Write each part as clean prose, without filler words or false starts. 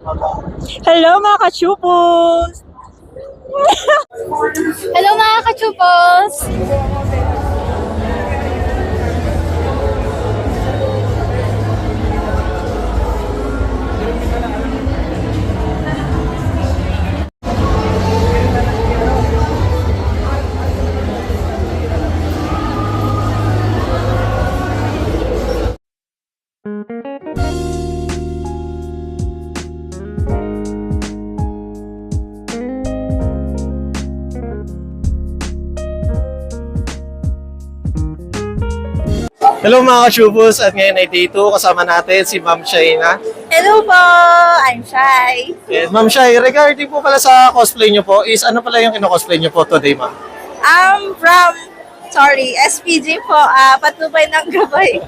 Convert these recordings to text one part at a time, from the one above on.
Hello mga kachupos! Hello mga kachupos! Hello mga ka-Shubos, at ngayon ay day 2, kasama natin si Ma'am Shaina. Hello po! I'm Shai. And Ma'am Shai, regarding po pala sa cosplay nyo po, is ano pala yung kino-cosplay nyo po today, Ma'am? SPG po, patnubay ng gabay.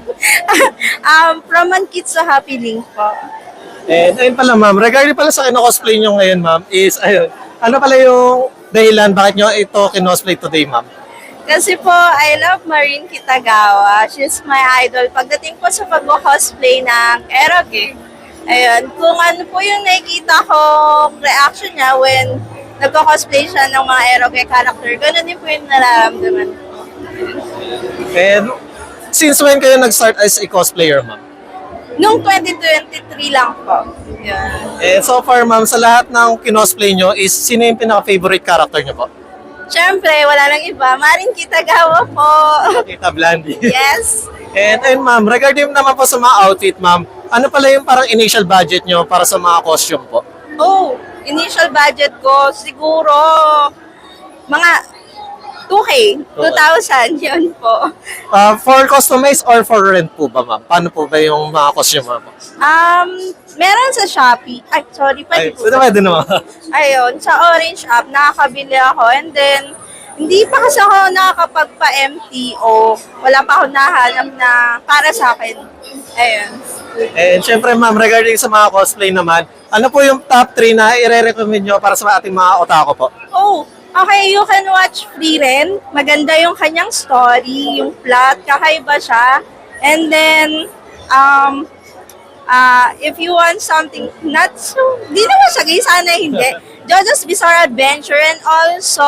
From Mankit sa Happy Link po. And ayun pala Ma'am, regarding pala sa kino-cosplay nyo ngayon, Ma'am, is ayun, ano pala yung dahilan bakit nyo ito kino-cosplay today, Ma'am? Kasi po, I love Marin Kitagawa. She's my idol. Pagdating po sa pag-cosplay ng Eroge, ayun, kung ano po yung nakikita ko reaction niya when nagko-cosplay siya ng mga Eroge character, ganun din po yung nararamdaman ko. And since when kayo nag-start as a cosplayer, Ma'am? Noong 2023 lang po. Yun. And so far, Ma'am, sa lahat ng kinosplay nyo, is sino yung pinaka-favorite character nyo po? Siyempre, wala lang iba. Marin Kitagawa po. Tita Blandy. Yes. And ayun, Ma'am, regarding naman po sa mga outfit, Ma'am, ano pala yung parang initial budget nyo para sa mga costume po? Oh, initial budget ko, siguro, mga 2K, 2,000, yun po. For customize or for rent po ba, Ma'am? Paano po ba yung mga costume, Ma'am? Meron sa Shopee. Ay, sorry, pwede po. Pwede naman. Ayun, sa Orange app, nakakabili ako. And then, hindi pa kasi ako nakakapagpa-MTO. Wala pa ako nahanap na para sa akin. Ayun. And syempre, Ma'am, regarding sa mga cosplay naman, ano po yung top 3 na i-recommend nyo para sa ating mga otaku po? Oh, okay, you can watch Frieren. Maganda yung kanyang story, yung plot, kakaiba siya. And then, if you want something not so, di naman siya gay, sana hindi. JoJo's Bizarre Adventure and also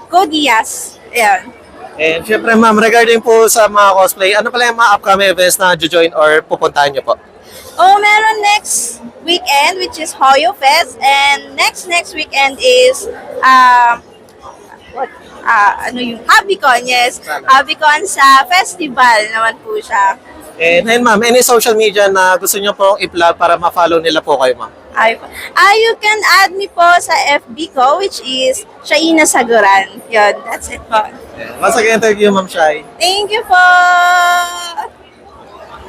Code Geass. Ayan. And syempre, Ma'am, regarding po sa mga cosplay, ano pala yung mga upcoming events na join or pupuntahan nyo po? Oh, meron next weekend, which is Hoyo Fest. And next weekend is, HobbyCon, yes. HobbyCon sa festival naman po siya. And ayun, Ma'am, any social media na gusto nyo pong i-plug para ma-follow nila po kayo, Ma'am? You can add me po sa FB ko, which is Shaina Saguran. Yun, that's it po. Yeah. Once again, thank you, Ma'am Shai. Thank you po!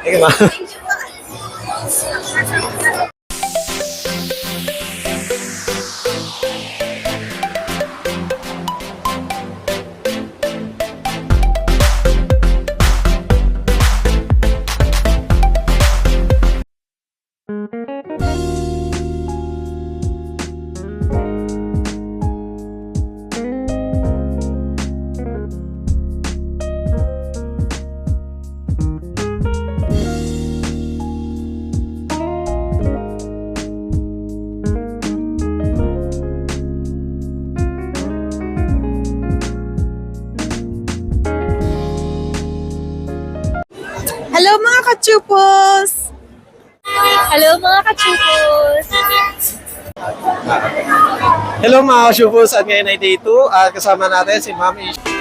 Thank you, Ma'am. Thank you po. Hello mga kachupos! Hello mga kachupos! Hello mga ka-Shubos, at ngayon ay day 2, at kasama natin si Ma'am Ish.